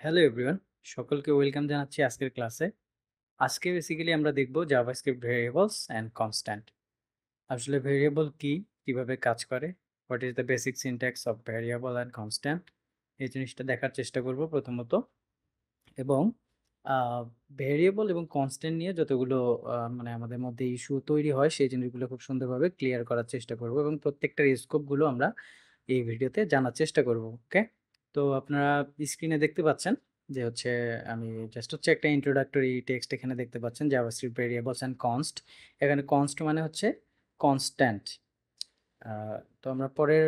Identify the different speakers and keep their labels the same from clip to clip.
Speaker 1: Hello everyone, সকলকে welcome জানাচ্ছি আজকের ক্লাসে। আজকে বেসিক্যালি আমরা দেখব জাভাস্ক্রিপ্ট ভেরিয়েবলস অ্যান্ড কনস্ট্যান্ট। আসলে ভেরিয়েবল কি, কিভাবে কাজ করে, what is the basic syntax of variable and constant, এই জিনিসটা দেখার চেষ্টা করব প্রথমত। এবং ভেরিয়েবল এবং কনস্ট্যান্ট নিয়ে যতগুলো মানে আমাদের মধ্যে ইস্যু তৈরি হয় সেই জিনিসগুলো খুব সুন্দরভাবে ক্লিয়ার করার চেষ্টা করব এবং প্রত্যেকটার স্কোপগুলো আমরা এই ভিডিওতে জানার চেষ্টা করব। ওকে, তো আপনারা স্ক্রিনে দেখতে পাচ্ছেন যে হচ্ছে আমি জাস্ট হচ্ছে একটা ইন্ট্রোডাক্টরি টেক্সট এখানে দেখতে পাচ্ছেন, জাভাস্ক্রিপ্ট ভেরিয়েবলস অ্যান্ড কনস্ট। এখানে কনস্ট মানে হচ্ছে কনস্ট্যান্ট। তো আমরা পরের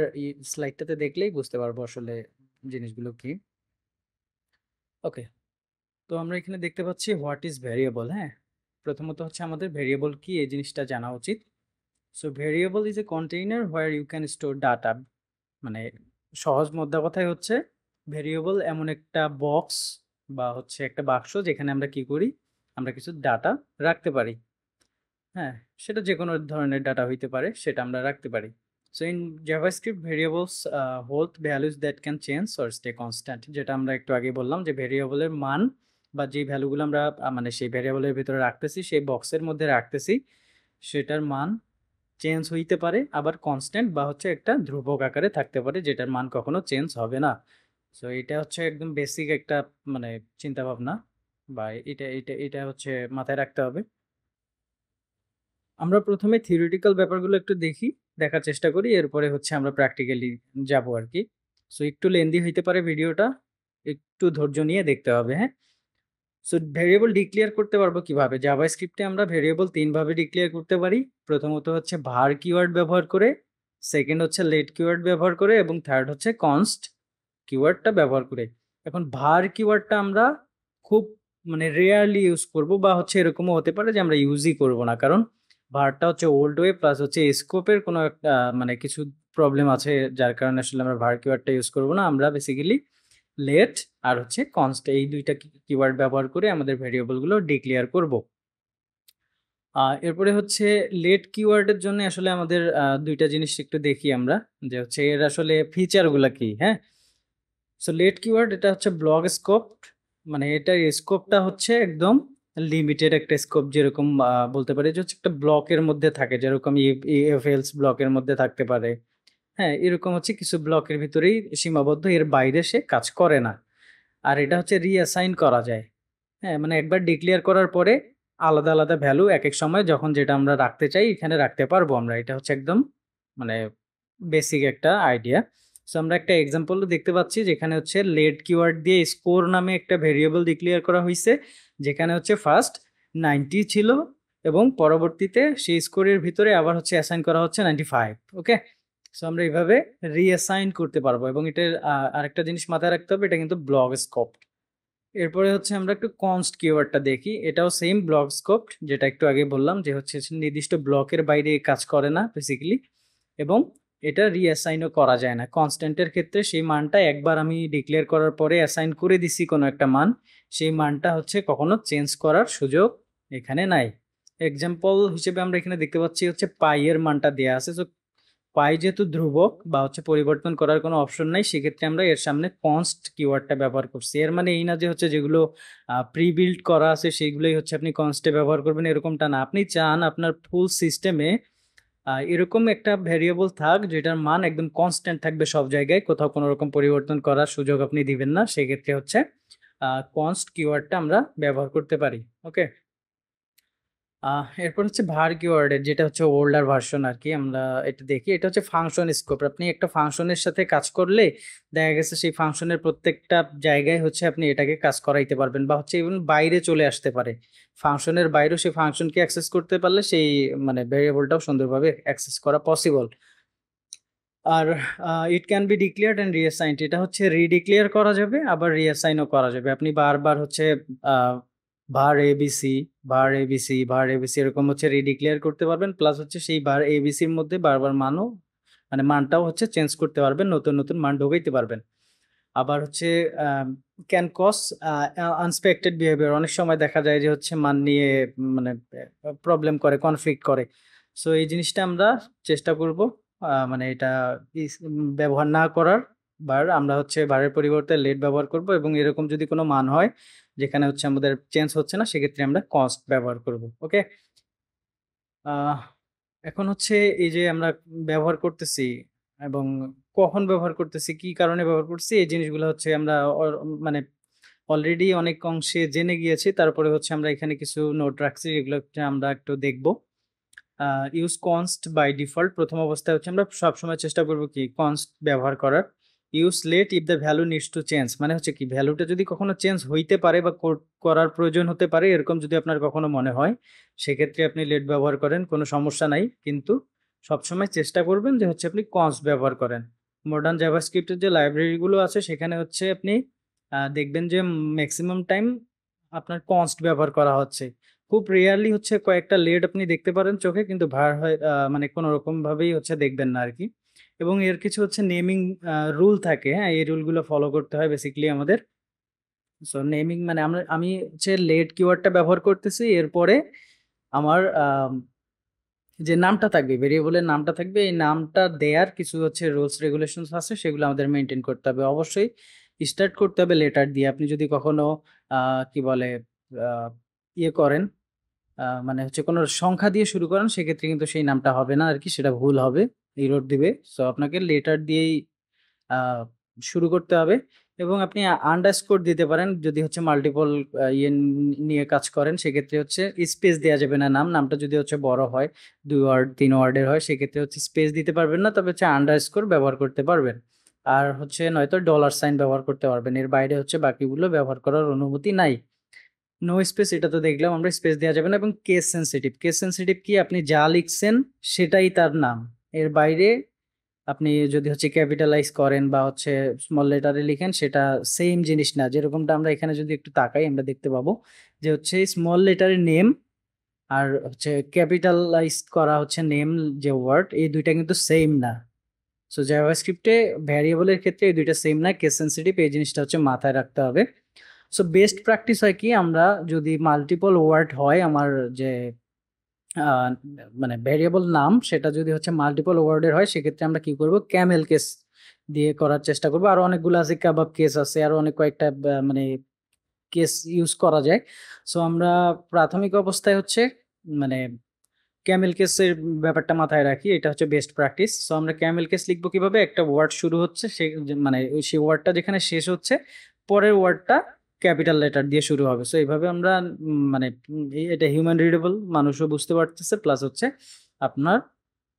Speaker 1: স্লাইডটাতে দেখলেই বুঝতে পারবো আসলে জিনিসগুলো কি। ওকে, তো আমরা এখানে দেখতে পাচ্ছি হোয়াট ইজ ভেরিয়েবল। হ্যাঁ, প্রথমত হচ্ছে আমাদের ভেরিয়েবল কি এই জিনিসটা জানা উচিত। So variable is a container where you can store data. মানে সহজ মোদ্দা কথায় হচ্ছে ভেরিয়েবল এমন একটা বক্স বা হচ্ছে একটা বাক্স যেখানে আমরা কি করি, আমরা কিছু ডাটা রাখতে পারি। হ্যাঁ, সেটা যে কোনো ধরনের ডাটা হইতে পারে, সেটা আমরা রাখতে পারি। So in JavaScript variables hold values that can change or stay constant, যেটা আমরা একটু আগে বললাম যে ভেরিয়েবলের মান বা যে ভ্যালুগুলো আমরা মানে সেই ভেরিয়েবলের ভিতরে রাখতেছি, সেই বক্সের মধ্যে রাখতেছি, সেটার মান চেঞ্জ হইতে পারে, আবার কনস্ট্যান্ট বা হচ্ছে একটা ধ্রুবক আকারে থাকতে পারে যেটার মান কখনো চেঞ্জ হবে না। সো এটা হচ্ছে একদম বেসিক একটা মানে চিন্তা ভাবনা, বা এটা এটা এটা হচ্ছে মাথায় রাখতে হবে। আমরা প্রথমে থিওরিটিক্যাল ব্যাপারগুলো একটু দেখি, দেখার চেষ্টা করি, এরপরে হচ্ছে আমরা প্র্যাকটিক্যালি যাব আর কি। সো একটু লেন্দি হইতে পারে ভিডিওটা, একটু ধৈর্য নিয়ে দেখতে হবে। হ্যাঁ, সো ভেরিয়েবল ডিক্লেয়ার করতে পারবো কিভাবে? জাভাস্ক্রিপ্টে আমরা ভেরিয়েবল তিনভাবে ডিক্লেয়ার করতে পারি। প্রথমত হচ্ছে var কিওয়ার্ড ব্যবহার করে, সেকেন্ড হচ্ছে let কিওয়ার্ড ব্যবহার করে, এবং থার্ড হচ্ছে const কিওয়ার্ডটা ব্যবহার করে। এখন var কিওয়ার্ডটা আমরা খুব মানে রেয়ারলি ইউজ করব, বা হচ্ছে এরকমও হতে পারে যে আমরা ইউজই করব না, কারণ varটা হচ্ছে ওল্ড ওয়ে প্লাস হচ্ছে স্কোপের কোনো একটা মানে কিছু প্রবলেম আছে, যার কারণে আসলে আমরা var কিওয়ার্ডটা ইউজ করব না। আমরা বেসিক্যালি লেট আর হচ্ছে কনস্ট এই দুইটা কিওয়ার্ড ব্যবহার করে আমাদের ভেরিয়েবলগুলো ডিক্লেয়ার করব। এরপরে হচ্ছে লেট কিওয়ার্ডের জন্য আসলে আমাদের দুইটা জিনিস একটু দেখি আমরা, যে হচ্ছে এর আসলে ফিচারগুলো কি। হ্যাঁ, সো লেট কিওয়ার্ড এটা হচ্ছে ব্লক স্কোপ, মানে এটার স্কোপটা হচ্ছে একদম লিমিটেড একটা স্কোপ, যেরকম বলতে পারি যে হচ্ছে একটা ব্লকের মধ্যে থাকে, যেরকম ইএফ এলস ব্লকের মধ্যে থাকতে পারে। হ্যাঁ, এরকম হচ্ছে কিছু ব্লকের ভিতরেই সীমাবদ্ধ, এর বাইরে সে কাজ করে না। আর এটা হচ্ছে রিঅ্যাসাইন করা যায়। হ্যাঁ, মানে একবার ডিক্লেয়ার করার পরে আলাদা আলাদা ভ্যালু একেক সময় যখন যেটা আমরা রাখতে চাই এখানে রাখতে পারবো আমরা। এটা হচ্ছে একদম মানে বেসিক একটা আইডিয়া। সো আমরা একটা এক্সাম্পলও দেখতে পাচ্ছি যেখানে হচ্ছে লেট কিওয়ার্ড দিয়ে স্কোর নামে একটা ভেরিয়েবল ডিক্লেয়ার করা হয়েছে, যেখানে হচ্ছে ফার্স্ট 90 ছিল এবং পরবর্তীতে সেই স্কোরের ভিতরে আবার হচ্ছে অ্যাসাইন করা হচ্ছে 95। ওকে, সো আমরা এইভাবে রিঅ্যাসাইন করতে পারবো, এবং এটার আরেকটা জিনিস মাথায় রাখতে হবে, এটা কিন্তু ব্লক স্কোপ। এরপরে হচ্ছে আমরা একটু কনস্ট কিওয়ার্ডটা দেখি, এটাও সেম ব্লক স্কোপ, যেটা একটু আগে বললাম যে হচ্ছে নির্দিষ্ট ব্লকের বাইরে কাজ করে না বেসিক্যালি, এবং এটা রিঅ্যাসাইনও করা যায় না। কনস্ট্যান্টের ক্ষেত্রে সেই মানটা একবার আমি ডিক্লেয়ার করার পরে অ্যাসাইন করে দিছি কোনো একটা মান, সেই মানটা হচ্ছে কখনো চেঞ্জ করার সুযোগ এখানে নাই। এক্সাম্পল হিসেবে আমরা এখানে দেখতে পাচ্ছি হচ্ছে পাই এর মানটা দেওয়া আছে। তো পাই যেহেতু ধ্রুবক বা হচ্ছে পরিবর্তন করার কোনো অপশন নাই, সেক্ষেত্রে আমরা এর সামনে কনস্ট কিওয়ার্ডটা ব্যবহার করছি। এর মানে এই না যে হচ্ছে যেগুলো প্রি বিল্ড করা আছে সেগুলোই হচ্ছে আপনি কনস্টে ব্যবহার করবেন, এরকমটা না। আপনি চান আপনার ফুল সিস্টেমে এরকম একটা ভেরিয়েবল থাক যেটার মান একদম কনস্ট্যান্ট থাকবে সব জায়গায়, কোথাও কোনো রকম পরিবর্তন করার সুযোগ আপনি দিবেন না, সেক্ষেত্রে হচ্ছে কনস্ট কিওয়ার্ডটা আমরা ব্যবহার করতে পারি। ওকে, এরপর হচ্ছে var কিওয়ার্ডের, যেটা হচ্ছে ওল্ডার ভার্সন আর কি। আমরা এটা দেখি, এটা হচ্ছে ফাংশন স্কোপ। আপনি একটা ফাংশনের সাথে কাজ করলে দেখা গেছে সেই ফাংশনের প্রত্যেকটা জায়গায় হচ্ছে আপনি এটাকে কাজ করাইতে পারবেন, বা হচ্ছে ইভেন বাইরে চলে আসতে পারে, ফাংশনের বাইরেও সেই ফাংশনকে অ্যাক্সেস করতে পারলে সেই মানে ভেরিয়েবলটাও সুন্দরভাবে অ্যাক্সেস করা পসিবল। আর it can be declared and reassigned, এটা হচ্ছে রিডিক্লেয়ার করা যাবে আবার রিঅ্যাসাইনও করা যাবে। আপনি বারবার হচ্ছে var abc var abc এরকম হচ্ছে রিডিক্লেয়ার করতে পারবেন, প্লাস হচ্ছে সেই var abc এর মধ্যে বারবার মানও মানে মানটাও হচ্ছে চেঞ্জ করতে পারবেন, নতুন নতুন মান ঢোকাইতে পারবেন। আবার হচ্ছে ক্যান কজ আনএক্সপেক্টেড বিহেভিয়ার, অনেক সময় দেখা যায় যে হচ্ছে মান নিয়ে মানে প্রবলেম করে, কনফ্লিক্ট করে। সো এই জিনিসটা আমরা চেষ্টা করব মানে এটা ব্যবহার না করার, বার, আমরা হচ্ছে বারের পরিবর্তে লেট ব্যবহার করব এবং এরকম যদি কোনো মান হয় যেখানে হচ্ছে আমাদের চেঞ্জ হচ্ছে না, সেক্ষেত্রে আমরা কনস্ট ব্যবহার করব। ওকে, আহ এখন হচ্ছে এই যে আমরা ব্যবহার করতেছি এবং কখন ব্যবহার করতেছি, কি কারণে ব্যবহার করছি, এই জিনিসগুলো হচ্ছে আমরা মানে অলরেডি অনেক অংশে জেনে গিয়েছি। তারপরে হচ্ছে আমরা এখানে কিছু নোট রাখছি, এগুলো হচ্ছে আমরা একটু দেখব। ইউজ কনস্ট বাই ডিফল্ট, প্রথম অবস্থায় হচ্ছে আমরা সবসময় চেষ্টা করব কি কনস্ট ব্যবহার করার। Use let if the value needs to change, মানে হচ্ছে কি ভ্যালুটা যদি কখনো চেঞ্জ হইতে পারে বা করার প্রয়োজন হতে পারে, এরকম যদি আপনার কখনো মনে হয়, সেক্ষেত্রে আপনি লেট ব্যবহার করেন, কোনো সমস্যা নাই। কিন্তু সবসময় চেষ্টা করবেন যে হচ্ছে আপনি কনস্ট ব্যবহার করেন। মডার্ন জাভাস্ক্রিপ্টের যে লাইব্রেরিগুলো আছে সেখানে হচ্ছে আপনি দেখবেন যে ম্যাক্সিমাম টাইম আপনার কনস্ট ব্যবহার করা হচ্ছে। খুব রেয়ারলি হচ্ছে কয়েকটা লেড আপনি দেখতে পারেন চোখে, কিন্তু ভার হয় মানে কোনো রকম ভাবেই হচ্ছে দেখবেন না আর কি। এবং এর কিছু হচ্ছে নেমিং রুল থাকে, হ্যাঁ, এই রুলগুলো ফলো করতে হয় বেসিক্যালি আমাদের। সো নেমিং মানে আমি হচ্ছে লেড কিওয়ার্ডটা ব্যবহার করতেছি, এরপরে আমার যে নামটা থাকবে, ভেরিয়েবলের নামটা থাকবে, এই নামটা দেয়ার কিছু হচ্ছে রুলস রেগুলেশনস আছে, সেগুলো আমাদের মেনটেন করতে হবে। অবশ্যই স্টার্ট করতে হবে লেটার দিয়ে। আপনি যদি কখনো কি বলে আহ, ইয়ে করেন, মানে হচ্ছে কোনো সংখ্যা দিয়ে শুরু করেন, সেক্ষেত্রে কিন্তু সেই নামটা হবে না আর কি, সেটা ভুল হবে, এরর দিবে। সো আপনাকে লেটার দিয়েই আহ, শুরু করতে হবে। এবং আপনি আন্ডারস্কোর দিতে পারেন যদি হচ্ছে মাল্টিপল ইয়ে নিয়ে কাজ করেন, সেক্ষেত্রে হচ্ছে স্পেস দেওয়া যাবে না। নামটা যদি হচ্ছে বড় হয়, 2 ওয়ার্ড 3 ওয়ার্ডের হয়, সেক্ষেত্রে হচ্ছে স্পেস দিতে পারবেন না, তবে হচ্ছে আন্ডারস্কোর ব্যবহার করতে পারবেন। আর হচ্ছে নয়তো ডলার সাইন ব্যবহার করতে পারবেন, এর বাইরে হচ্ছে বাকিগুলো ব্যবহার করার অনুমতি নাই। নো স্পেস, এটা তো দেখলাম আমরা, স্পেস দেওয়া যাবে না। এবং কেস সেন্সিটিভ, কেস সেন্সিটিভ কি, আপনি যা লিখছেন সেটাই তার নাম, এর বাইরে আপনি যদি হচ্ছে ক্যাপিটালাইজ করেন বা হচ্ছে স্মল লেটারে লিখেন, সেটা সেম জিনিস না। যেরকমটা আমরা এখানে যদি একটু তাকাই, আমরা দেখতে পাবো যে হচ্ছে স্মল লেটারের নেম আর হচ্ছে ক্যাপিটালাইজ করা হচ্ছে নেম, যে ওয়ার্ড, এই দুইটা কিন্তু সেম না। সো জাভাস্ক্রিপ্টে ভ্যারিয়েবলের ক্ষেত্রে এই দুইটা সেম না, কেস সেন্সিটিভ, এই জিনিসটা হচ্ছে মাথায় রাখতে হবে। সো বেস্ট প্র্যাকটিস হয় কি, আমরা যদি মাল্টিপল ওয়ার্ড হয় আমার যে আহ, মানে ভ্যারিয়েবল নাম, সেটা যদি হচ্ছে মাল্টিপল ওয়ার্ডের হয়, সেক্ষেত্রে আমরা কি করব, ক্যামেল কেস দিয়ে করার চেষ্টা করবো। আরো অনেকগুলো আছে, কাবাব কেস আছে, আরো অনেক কয়েকটা মানে কেস ইউজ করা যায়। সো আমরা প্রাথমিক অবস্থায় হচ্ছে মানে ক্যামেল কেসের ব্যাপারটা মাথায় রাখি, এটা হচ্ছে বেস্ট প্র্যাকটিস। সো আমরা ক্যামেল কেস লিখবো কিভাবে, একটা ওয়ার্ড শুরু হচ্ছে, সে মানে সেই ওয়ার্ডটা যেখানে শেষ হচ্ছে, পরের ওয়ার্ডটা ক্যাপিটাল লেটার দিয়ে শুরু হবে। সো এইভাবে আমরা মানে এটা হিউম্যান রিডেবল, মানুষও বুঝতে পারতেছে, প্লাস হচ্ছে আপনার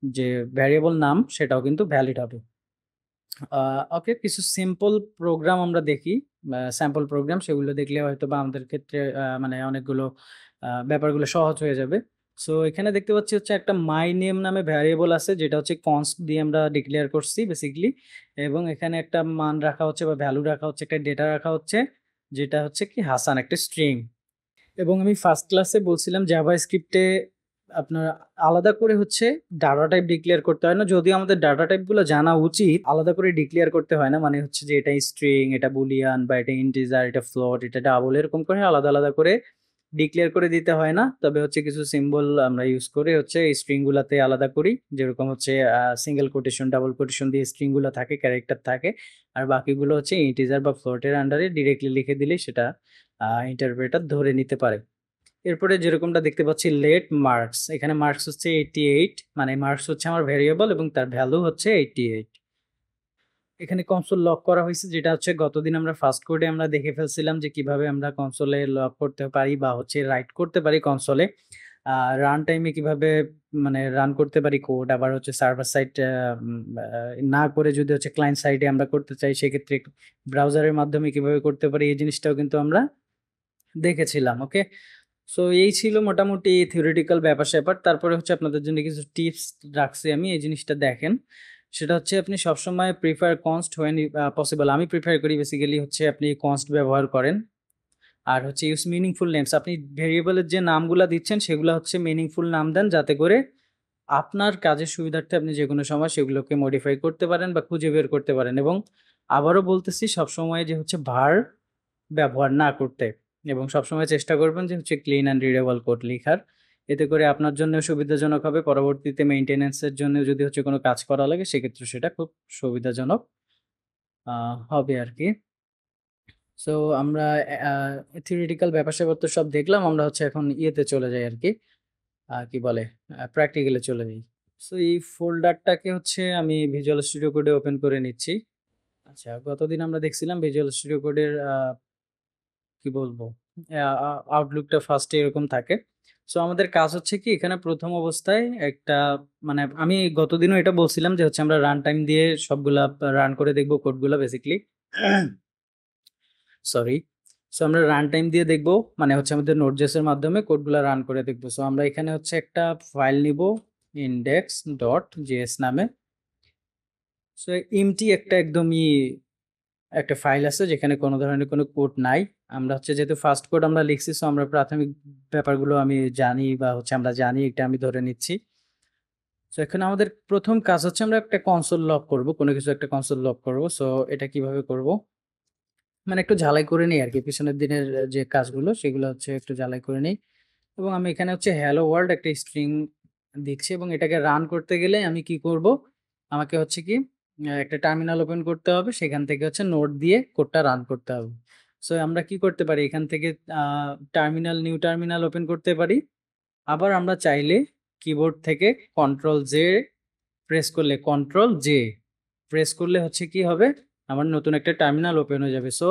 Speaker 1: যে ভ্যারিয়েবল নাম সেটাও কিন্তু ভ্যালিড হবে। ওকে, কিছু সিম্পল প্রোগ্রাম আমরা দেখি, স্যাম্পল প্রোগ্রাম, সেগুলো দেখলে হয়তো বা আমাদের ক্ষেত্রে মানে অনেকগুলো ব্যাপারগুলো সহজ হয়ে যাবে। সো এখানে দেখতে পাচ্ছি হচ্ছে একটা মাই নেম নামে ভ্যারিয়েবল আছে, যেটা হচ্ছে কনস্ট দিয়ে আমরা ডিক্লেয়ার করছি বেসিকলি। এবং এখানে একটা মান রাখা হচ্ছে বা ভ্যালু রাখা হচ্ছে, একটা ডেটা রাখা হচ্ছে, যেটা হচ্ছে কি হাসান, একটা স্ট্রিং। এবং আমি ফার্স্ট ক্লাসে বলছিলাম জাভা স্ক্রিপ্টে আপনার আলাদা করে হচ্ছে ডাটা টাইপ ডিক্লেয়ার করতে হয় না, যদিও আমাদের ডাটা টাইপগুলো জানা উচিত, আলাদা করে ডিক্লেয়ার করতে হয় না। মানে হচ্ছে যে এটা স্ট্রিং, এটা বুলিয়ান, বা এটা ইন্টিজার, এটা ফ্লোট, এটা ডাবল, এরকম করে আলাদা আলাদা করে ডিক্লেয়ার করে দিতে হয় না। তবে হচ্ছে কিছু সিম্বল আমরা ইউজ করে হচ্ছে এই স্ট্রিং গুলাতে আলাদা করি, যেরকম হচ্ছে সিঙ্গেল কোটেশন, ডাবল কোটেশন দিয়ে স্ট্রিং গুলো থাকে, ক্যারেক্টার থাকে। আর বাকিগুলো হচ্ছে ইন্টিজার বা ফ্লোটের আন্ডারে ডিরেক্টলি লিখে দিলে সেটা ইন্টারপ্রেটার ধরে নিতে পারে। এরপরে যেরকমটা দেখতে পাচ্ছি লেট মার্কস, এখানে মার্কস হচ্ছে 88, মানে মার্কস হচ্ছে আমার ভেরিয়েবল এবং তার ভ্যালু হচ্ছে 88। এখানে কনসোল লক করা হয়েছে, যেটা হচ্ছে গতদিন আমরা ফার্স্ট কোডে আমরা দেখে ফেলছিলাম যে কিভাবে আমরা কনসোলে লক করতে পারি বা হচ্ছে রাইট করতে পারি কনসোলে। রান টাইমে কিভাবে মানে রান করতে পারি কোড, আবার হচ্ছে সার্ভার সাইড না করে যদি হচ্ছে ক্লায়েন্ট সাইডে আমরা করতে চাই, সেক্ষেত্রে ব্রাউজারের মাধ্যমে কিভাবে করতে পারি, এই জিনিসটাও কিন্তু আমরা দেখেছিলাম। ওকে, সো এই ছিল মোটামুটি থিওরিটিক্যাল ব্যাপার স্যাপার। তারপরে হচ্ছে আপনাদের জন্য কিছু টিপস রাখছি আমি, এই জিনিসটা দেখেন। সেটা হচ্ছে আপনি সবসময় প্রিফার কনস্ট হোয়েন পসিবল, আমি প্রিফার করি বেসিক্যালি হচ্ছে আপনি কনস্ট ব্যবহার করেন। আর হচ্ছে ইউজ মিনিংফুল নেমস, আপনি ভেরিয়েবলের যে নামগুলা দিচ্ছেন সেগুলো হচ্ছে মিনিংফুল নাম দেন, যাতে করে আপনার কাজের সুবিধার্থে আপনি যে কোনো সময় সেগুলোকে মডিফাই করতে পারেন বা খুঁজে বের করতে পারেন। এবং আবারও বলতেছি, সবসময় যে হচ্ছে ভার ব্যবহার না করতে, এবং সবসময় চেষ্টা করবেন যে হচ্ছে ক্লিন অ্যান্ড রিডেবল কোড লেখার। এতে করে আপনার জন্য সুবিধাজনক হবে, পরবর্তীতে মেইনটেনেন্সের জন্য যদি হচ্ছে কোনো কাজ করা লাগে, সেক্ষেত্রে সেটা খুব সুবিধাজনক হবে আর কি। সো আমরা থিওরিটিক্যাল ব্যাপার-স্যাপার তো সব দেখলাম। আমরা হচ্ছে এখন ইয়েতে চলে যাই আর কি। কি বলে? প্র্যাকটিক্যালে চলে যাই। সো এই ফোল্ডারটাকে হচ্ছে আমি ভিজুয়াল স্টুডিও কোডে ওপেন করে নিচ্ছি। আচ্ছা, গতদিন আমরা দেখছিলাম ভিজুয়াল স্টুডিও কোডের কি বলবো? আউটলুকটা ফার্স্টে এরকম থাকে। সো আমাদের কাজ হচ্ছে কি এখানে প্রথম অবস্থায় একটা মানে আমি গতদিনও এটা বলছিলাম যে হচ্ছে আমরা রান টাইম দিয়ে সবগুলা রান করে দেখব কোডগুলা বেসিক্যালি। সরি। সো আমরা রান টাইম দিয়ে দেখব মানে হচ্ছে আমাদের নোটজেস এর মাধ্যমে কোডগুলা রান করে দেখব। সো আমরা এখানে হচ্ছে একটা ফাইল নিব index.js নামে। সো এমটি একটা একদমই একটা ফাইল আছে যেখানে কোনো ধরনের কোনো কোড নাই। আমরা হচ্ছে যেহেতু ফার্স্ট কোড আমরা লিখছি সো আমরা প্রাথমিক ব্যাপারগুলো আমি জানি বা হচ্ছে আমরা জানি এটা আমি ধরে নিচ্ছি। সো এখানে আমাদের প্রথম কাজ হচ্ছে আমরা একটা কনসোল লগ করব, কোনো কিছু একটা কনসোল লগ করব। সো এটা কিভাবে করব? মানে একটু ঝালাই করে নিই আরকি পিছনের দিনের যে কাজগুলো সেগুলো হচ্ছে একটু ঝালাই করে নিই। এবং আমি এখানে হচ্ছে হ্যালো ওয়ার্ল্ড একটা স্ট্রিং দিচ্ছি এবং এটাকে রান করতে গেলে আমি কি করব? আমাকে হচ্ছে কি একটা টার্মিনাল ওপেন করতে হবে। সেখান থেকে হচ্ছে নোড দিয়ে কোডটা রান করতে হবে। সো আমরা কি করতে পারি? এখান থেকে আ নিউ টার্মিনাল ওপেন করতে পারি। আবার আমরা চাইলে কিবোর্ড থেকে কন্ট্রোল জে প্রেস করলে হচ্ছে কি হবে? আমার নতুন একটা টার্মিনাল ওপেন হয়ে যাবে। সো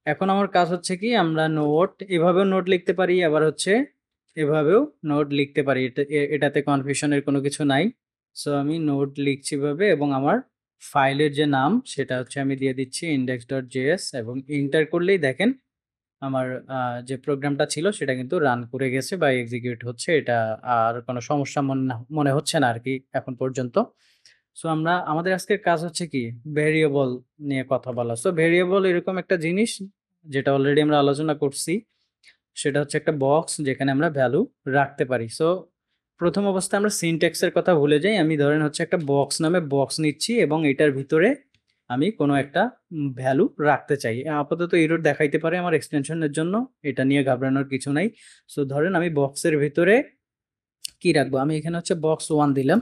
Speaker 1: এখন আমার কাজ হচ্ছে কি আমরা এভাবেও নোট লিখতে পারি, আবার হচ্ছে এভাবেও নোট লিখতে পারি। এটাতে কনফিউশনের কোনো কিছু নাই। সো আমি নোট লিখছি এভাবে এবং আমার ফাইলের যে নাম সেটা হচ্ছে আমি দিয়ে দিচ্ছি index.js এবং এন্টার করলেই দেখেন আমার যে প্রোগ্রামটা ছিল সেটা কিন্তু রান করে গেছে বা এক্সিকিউট হচ্ছে। এটা আর কোনো সমস্যা মনে হচ্ছে না আরকি এখন পর্যন্ত। সো আমাদের আজকের কাজ হচ্ছে কি ভেরিয়েবল নিয়ে কথা বলা। সো ভেরিয়েবল এরকম একটা জিনিস যেটা অলরেডি আমরা আলোচনা করছি। সেটা হচ্ছে একটা বক্স যেখানে আমরা ভ্যালু রাখতে পারি। সো প্রথম অবস্থায় আমরা সিনট্যাক্স এর কথা ভুলে যাই। আমি ধরেন হচ্ছে একটা বক্স নামে বক্স নিচ্ছি এবং এটার ভিতরে আমি কোনো একটা ভ্যালু রাখতে চাই। আপাতত এরর দেখাইতে পারে আমার এক্সটেনশনের জন্য। এটা নিয়ে ঘাবড়ানোর কিছু নাই। সো ধরেন আমি বক্সের ভিতরে কি রাখবো? আমি এখানে হচ্ছে বক্স 1 দিলাম।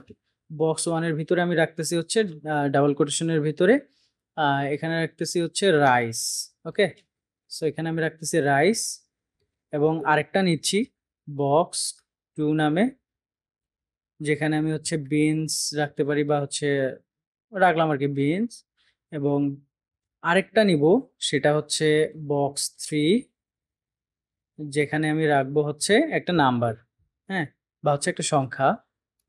Speaker 1: বক্স 1 এর ভিতরে আমি রাখতেছি হচ্ছে ডাবল কোটেশনের ভিতরে আ এখানে রাখতেছি হচ্ছে রাইস। ওকে? সো এখানে আমি রাখতেছি রাইস এবং আরেকটা নিচ্ছি বক্স 2 নামে, যেখানে আমি হচ্ছে বিনস রাখতে পারি বা হচ্ছে রাখলাম আরকি বিনস এবং আরেকটা নিবো সেটা হচ্ছে বক্স 3, যেখানে আমি রাখবো হচ্ছে একটা নাম্বার, হ্যাঁ? বা হচ্ছে একটা সংখ্যা।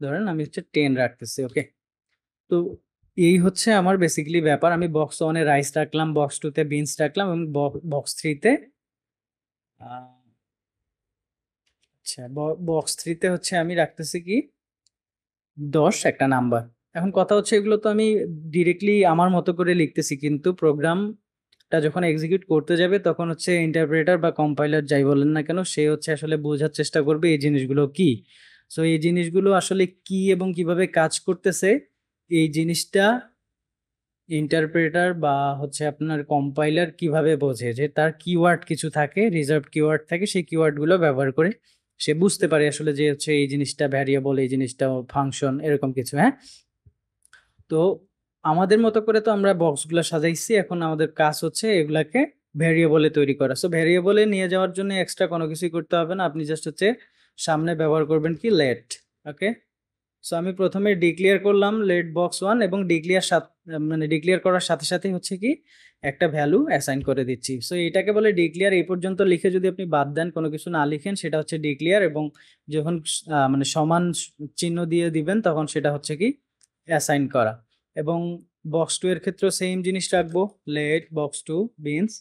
Speaker 1: ধরেন আমি হচ্ছে 10 রাখতেছি, ওকে? তো এই হচ্ছে আমার বেসিক্যালি ব্যাপার। আমি বক্স 1 এ রাইস রাখলাম, বক্স 2 তে বিনস রাখলাম এবং বক্স 3 তে আ আচ্ছা বক্স 3 তে হচ্ছে আমি রাখতেছি কি 10 একটা নাম্বার। এখন কথা হচ্ছে এগুলো তো আমি ডিরেক্টলি আমার মতো করে লিখতেছি কিন্তু প্রোগ্রামটা যখন এক্সিকিউট করতে যাবে তখন হচ্ছে ইন্টারপ্রেটার বা কম্পাইলার যাই বলেন না কেন সে হচ্ছে আসলে বোঝার চেষ্টা করবে এই জিনিসগুলো কি। সো এই জিনিসগুলো আসলে কি এবং কিভাবে কাজ করতেছে এই জিনিসটা ইন্টারপ্রেটার বা হচ্ছে আপনার কম্পাইলার কিভাবে বোঝে যে তার কিওয়ার্ড কিছু থাকে, রিজার্ভড কিওয়ার্ড থাকে, সেই কিওয়ার্ডগুলো ব্যবহার করে সে বুঝতে পারে আসলে যে হচ্ছে এই জিনিসটা ভ্যারিয়েবল, এই জিনিসটা ফাংশন এরকম কিছু, হ্যাঁ? তো আমাদের মতো করে তো আমরা বক্সগুলা সাজাইছি। এখন আমাদের কাজ হচ্ছে এগুলাকে ভেরিয়েবলে তৈরি করা। সো ভেরিয়েবলে নিয়ে যাওয়ার জন্য এক্সট্রা কোনো কিছুই করতে হবে না। আপনি জাস্ট হচ্ছে সামনে ব্যবহার করবেন কি লেট, ওকে? সো আমি প্রথমে ডিক্লেয়ার করলাম লেট বক্স 1 এবং মানে ডিক্লেয়ার করার সাথে সাথেই হচ্ছে কি একটা ভ্যালু অ্যাসাইন করে দিচ্ছি। সো এটাকে বলে ডিক্লেয়ার। এই পর্যন্ত লিখে যদি আপনি বাদ দেন, কোনো কিছু না লিখেন সেটা হচ্ছে ডিক্লেয়ার এবং যখন মানে সমান চিহ্ন দিয়ে দিবেন তখন সেটা হচ্ছে কি অ্যাসাইন করা। এবং বক্স 2 এর ক্ষেত্রেও সেম জিনিস রাখবো লেট বক্স 2 বিনস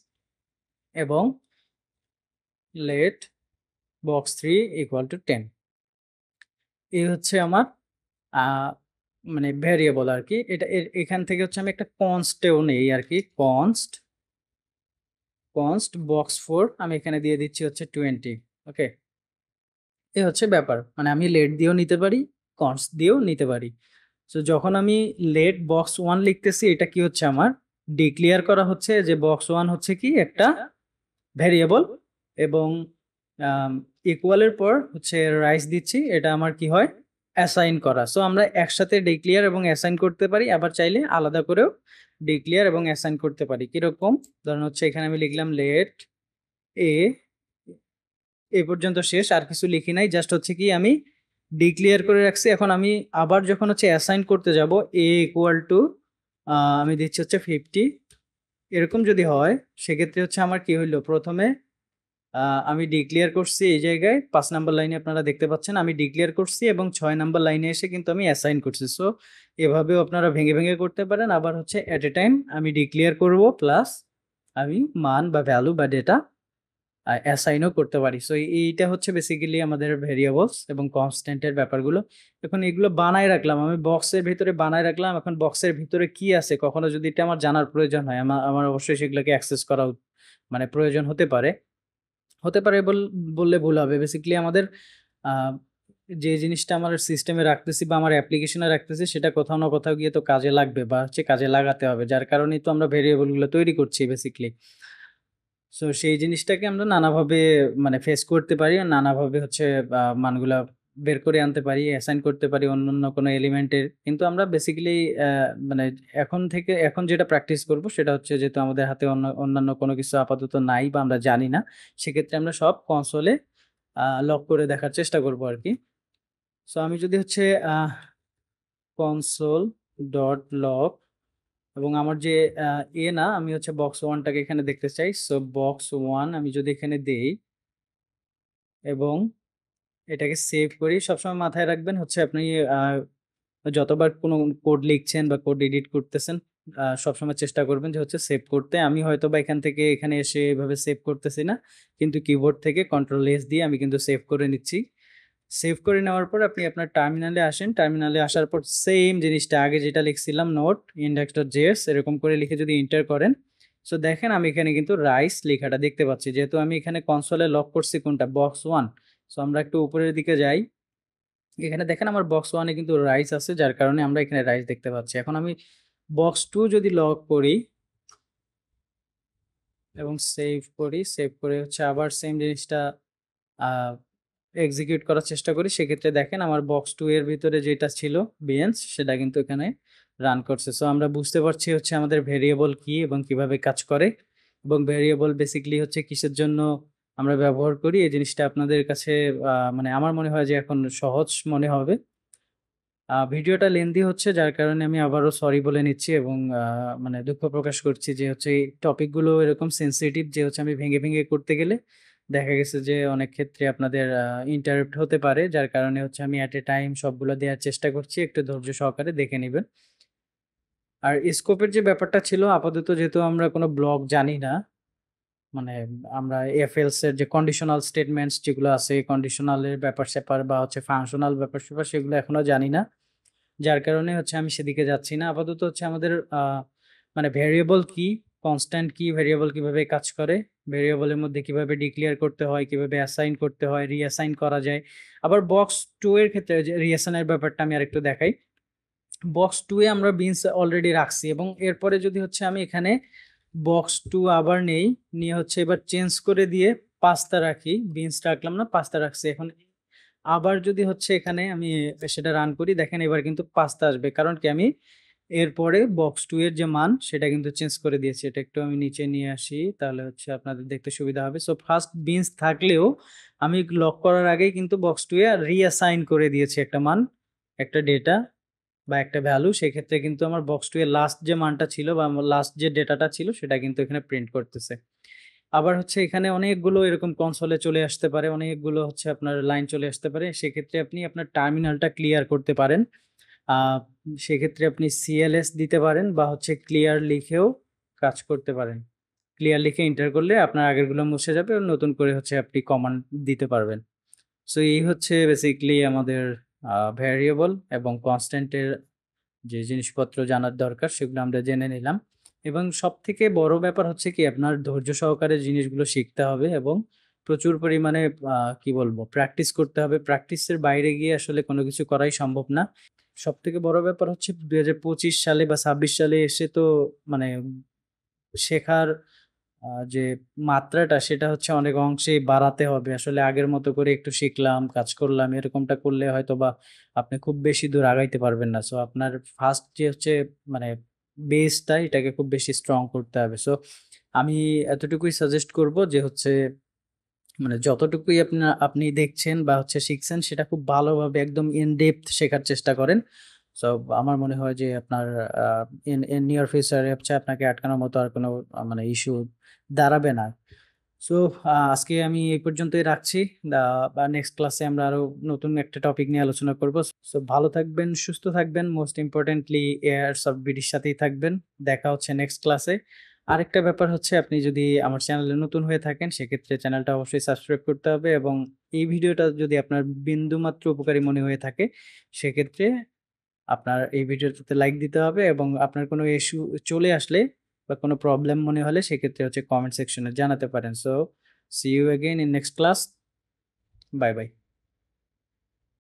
Speaker 1: এবং লেট বক্স 3 ইকুয়াল টু 10। এই হচ্ছে আমার আ মানে ভেরিয়েবল আরকি। এটা এখান থেকে হচ্ছে আমি একটা কনস্টেও নেই আরকি। কনস্ট বক্স 4 আমি এখানে দিয়ে দিচ্ছি হচ্ছে 20, ওকে? এই হচ্ছে ব্যাপার। মানে আমি লেট দিয়েও নিতে পারি, কনস্ট দিয়েও নিতে পারি। সো যখন আমি লেট বক্স 1 লিখতেছি এটা কি হচ্ছে আমার ডিক্লেয়ার করা হচ্ছে যে বক্স 1 হচ্ছে কি একটা ভেরিয়েবল এবং ইকুয়াল এর পর হচ্ছে রাইস দিচ্ছি। এটা আমার কি হয় অ্যাসাইন করা। সো আমরা একসাথে ডিক্লেয়ার এবং অ্যাসাইন করতে পারি, আবার চাইলে আলাদা করেও ডিক্লেয়ার এবং অ্যাসাইন করতে পারি। কিরকম? ধরুন হচ্ছে এখানে আমি লিখলাম লেট এ, এই পর্যন্ত শেষ, আর কিছু লিখি নাই, জাস্ট হচ্ছে কি আমি ডিক্লেয়ার করে রাখছি। এখন আমি আবার যখন হচ্ছে অ্যাসাইন করতে যাব এ ইকুয়াল টু আমি দিচ্ছি হচ্ছে 50, এরকম যদি হয় সেক্ষেত্রে হচ্ছে আমার কি হইলো, প্রথমে আমি ডিক্লেয়ার করছি এই জায়গায় 5 নাম্বার লাইনে আপনারা দেখতে পাচ্ছেন আমি ডিক্লেয়ার করছি, এবং 6 নাম্বার লাইনে এসে কিন্তু আমি অ্যাসাইন করছি। সো এভাবেও আপনারা ভেঙে ভেঙে করতে পারেন। আবার হচ্ছে এট এ টাইম আমি ডিক্লেয়ার করব প্লাস আমি মান বা ভ্যালু বা ডেটা অ্যাসাইনও করতে পারি। সো এইটা হচ্ছে বেসিক্যালি আমাদের ভেরিয়েবলস এবং কনস্ট্যান্টের ব্যাপারগুলো। এখন এগুলো বানায় রাখলাম, আমি বক্সের ভিতরে বানায় রাখলাম। এখন বক্সের ভিতরে কি আছে কখনো যদি এটা আমার জানার প্রয়োজন হয়, আমার অবশ্যই সেগুলোকে অ্যাক্সেস করা মানে প্রয়োজন হতে পারে। বললে ভুল হবে। বেসিক্যালি আমাদের আ যে জিনিসটা আমার সিস্টেমে রাখতেছি বা আমার অ্যাপ্লিকেশনে রাখতেছি সেটা কোথাও না কোথাও গিয়ে তো কাজে লাগবে বা হচ্ছে কাজে লাগাতে হবে। যার কারণেই তো আমরা ভেরিয়েবল গুলো তৈরি করছি বেসিক্যালি। সো সেই জিনিসটাকে আমরা নানাভাবে মানে ফেস করতে পারি, আর নানাভাবে হচ্ছে মানগুলা বের করে আনতে পারি, অ্যাসাইন করতে পারি অন্যান্য কোনো এলিমেন্টের। কিন্তু আমরা বেসিক্যালি মানে এখন যেটা প্র্যাকটিস করব সেটা হচ্ছে, যেহেতু আমাদের হাতে অন্যান্য কোনো কিছু আপাতত নাই বা আমরা জানি না, সেক্ষেত্রে আমরা সব কনসোলে লক করে দেখার চেষ্টা করব আরকি। সো আমি যদি হচ্ছে console ডট লগ, এবং আমার যে না, আমি হচ্ছে বক্স 1 টাকে এখানে দেখতে চাই। সো বক্স 1 আমি যদি এখানে দেই এবং এটাকে সেভ করি, সবসময় মাথায় রাখবেন হচ্ছে আপনি আ যতবার কোনো কোড লিখছেন বা কোড এডিট করতেছেন, সবসময় চেষ্টা করবেন যে হচ্ছে সেভ করতে। আমি হয়তোবা এখান থেকে এখানে এসে এভাবে সেভ করতেছি না, কিন্তু কিবোর্ড থেকে কন্ট্রোল এস দিয়ে আমি কিন্তু সেভ করে নিচ্ছি। সেভ করে নেওয়ার পর আপনি আপনার টার্মিনালে আসেন। টার্মিনালে আসার পর সেম জিনিসটা আগে যেটা লিখছিলাম, নোট index.js এরকম করে লিখে যদি এন্টার করেন, সো দেখেন আমি এখানে কিন্তু রাইস লেখাটা দেখতে পাচ্ছি। যেহেতু আমি এখানে কনসোলে লক করছি কোনটা, বক্স 1। সো আমরা একটু উপরের দিকে যাই। এখানে দেখেন আমার বক্স 1 এ কিন্তু রাইস আছে, যার কারণে আমরা এখানে রাইস দেখতে পাচ্ছি। এখন আমি বক্স 2 যদি লক করি এবং সেভ করি, সেভ করে হচ্ছে আবার সেম জিনিসটা আ এক্সিকিউট করার চেষ্টা করি, সেক্ষেত্রে দেখেন আমার বক্স 2 এর ভিতরে যেটা ছিল বিনস, সেটা কিন্তু এখানে রান করছে। সো আমরা বুঝতে পারছি হচ্ছে আমাদের ভেরিয়েবল কি এবং কিভাবে কাজ করে, এবং ভেরিয়েবল বেসিক্যালি হচ্ছে কিসের জন্য আমরা ব্যবহার করি। এই জিনিসটা আপনাদের কাছে মানে আমার মনে হয় যে এখন সহজ মনে হবে। ভিডিওটা লেন্দি হচ্ছে, যার কারণে আমি আবারও সরি বলে নিচ্ছি, এবং মানে দুঃখ প্রকাশ করছি যে হচ্ছে এই টপিকগুলো এরকম সেনসিটিভ যে হচ্ছে আমি ভেঙে ভেঙে করতে গেলে দেখা গেছে যে অনেক ক্ষেত্রে আপনাদের ইন্টারাপ্ট হতে পারে, যার কারণে হচ্ছে আমি এট এ টাইম সবগুলো দেওয়ার চেষ্টা করছি। একটু ধৈর্য সহকারে দেখে নিবেন। আর স্কোপের যে ব্যাপারটা ছিল, আপাতত যেহেতু আমরা কোনো ব্লক জানি না, মানে আমরা এফএলস এর যে কন্ডিশনাল স্টেটমেন্টস যেগুলো আছে, কন্ডিশনালের ব্যাপার-স্যাপার বা হচ্ছে ফাংশনাল ব্যাপার-স্যাপার সেগুলো এখনো জানি না। যার কারণে হচ্ছে আমি সেদিকে যাচ্ছি না। আপাতত হচ্ছে আমাদের মানে ভেরিয়েবল কি, কনস্ট্যান্ট কি, ভেরিয়েবল কিভাবে কাজ করে, ভেরিয়েবলের মধ্যে কিভাবে ডিক্লেয়ার করতে হয়, কিভাবে অ্যাসাইন করতে হয়, রিঅ্যাসাইন করা যায়। আবার বক্স 2 এর ক্ষেত্রে যে রিঅ্যাসাইন এর ব্যাপারটা আমি আরেকটু দেখাই। বক্স 2 এ আমরা বিনস অলরেডি রাখছি, এবং এরপরে যদি হচ্ছে আমি এখানে বক্স 2 আবার নেই, নিয়ে হচ্ছে এবার চেঞ্জ করে দিয়ে পাস্তা রাখি, বিনস রাখলাম না, পাস্তা রাখছি। এখন আবার যদি হচ্ছে এখানে আমি সেটা রান করি, দেখেন এবার কিন্তু পাস্তা আসবে। কারণ কি, আমি এরপরে বক্স 2 এর যে মান সেটা কিন্তু চেঞ্জ করে দিয়েছি। এটা একটু আমি নিচে নিয়ে আসি, তাহলে হচ্ছে আপনাদের দেখতে সুবিধা হবে। সো ফার্স্ট বিনস থাকলেও আমি লক করার আগেই কিন্তু বক্স 2 এ রিঅ্যাসাইন করে দিয়েছি একটা মান, একটা ডেটা বা একটা ভ্যালু। সেক্ষেত্রে কিন্তু আমার বক্স 2 এর লাস্ট যে মানটা ছিল বা আমার লাস্ট যে ডেটাটা ছিল সেটা কিন্তু এখানে প্রিন্ট করতেছে। আবার হচ্ছে এখানে অনেকগুলো এরকম কনসোলে চলে আসতে পারে, অনেকগুলো হচ্ছে আপনার লাইন চলে আসতে পারে। সেক্ষেত্রে আপনি আপনার টার্মিনালটা ক্লিয়ার করতে পারেন। আ সেক্ষেত্রে আপনি সিএলএস দিতে পারেন বা হচ্ছে ক্লিয়ার লিখেও কাজ করতে পারেন। ক্লিয়ার লিখে এন্টার করলে আপনার আগেরগুলো মুছে যাবে, আর নতুন করে হচ্ছে আপনি কমান্ড দিতে পারবেন। সো এই হচ্ছে বেসিক্যালি আমাদের ভেরিয়েবল এবং কনস্ট্যান্টের যে জিনিসপত্র জানার দরকার সেগুলো আমরা জেনে নিলাম। এবং সবথেকে বড় ব্যাপার হচ্ছে কি, আপনার ধৈর্য সহকারে জিনিসগুলো শিখতে হবে এবং প্রচুর পরিমাণে কি বলবো, প্র্যাকটিস করতে হবে। প্র্যাকটিসের বাইরে গিয়ে আসলে কোনো কিছু করাই সম্ভব না। সবথেকে বড় ব্যাপার হচ্ছে ২০২৫ সালে বা ২৬ সালে এসে তো মানে শেখার যে মাত্রাটা সেটা হচ্ছে অনেক অংশেই বাড়াতে হবে। আসলে আগের মতো করে একটু শিখলাম, কাজ করলাম এরকমটা করলে হয়তোবা আপনি খুব বেশি দূর আগাইতে পারবেন না। সো আপনার ফার্স্ট যে হচ্ছে মানে বেসটা এটাকে খুব বেশি স্ট্রং করতে হবে। সো আমি এতটুকুই সাজেস্ট করব যে হচ্ছে মানে যতটুকুই আপনি দেখছেন বা হচ্ছে শিখছেন সেটা খুব ভালোভাবে একদম ইন ডেপথ শেখার চেষ্টা করেন। সো আমার মনে হয় যে আপনার আ ইন নিয়ার ফিউচার এ হচ্ছে আপনাকে আটকানোর মতো আর কোনো মানে ইস্যু দাঁড়াবে না। সো আজকে আমি এই পর্যন্তই রাখছি। দা বা নেক্সট ক্লাসে আমরা আরো নতুন একটা টপিক নিয়ে আলোচনা করব। সো ভালো থাকবেন, সুস্থ থাকবেন। মোস্ট ইম্পোর্টেন্টলি এয়ারস অফ বিডির সাথেই থাকবেন। দেখা হচ্ছে নেক্সট ক্লাসে। আরেকটা ব্যাপার হচ্ছে আপনি যদি আমার চ্যানেলে নতুন হয়ে থাকেন সেক্ষেত্রে চ্যানেলটা অবশ্যই সাবস্ক্রাইব করতে হবে এবং এই ভিডিওটা যদি আপনার বিন্দুমাত্র উপকারী মনে হয়ে থাকে সেক্ষেত্রে আপনার এই ভিডিওটাতে লাইক দিতে হবে এবং আপনার কোনো ইস্যু চলে আসলে বা কোনো প্রবলেম মনে হলে সেক্ষেত্রে হচ্ছে কমেন্ট সেকশনে জানাতে পারেন। So see you again in next class. Bye, by.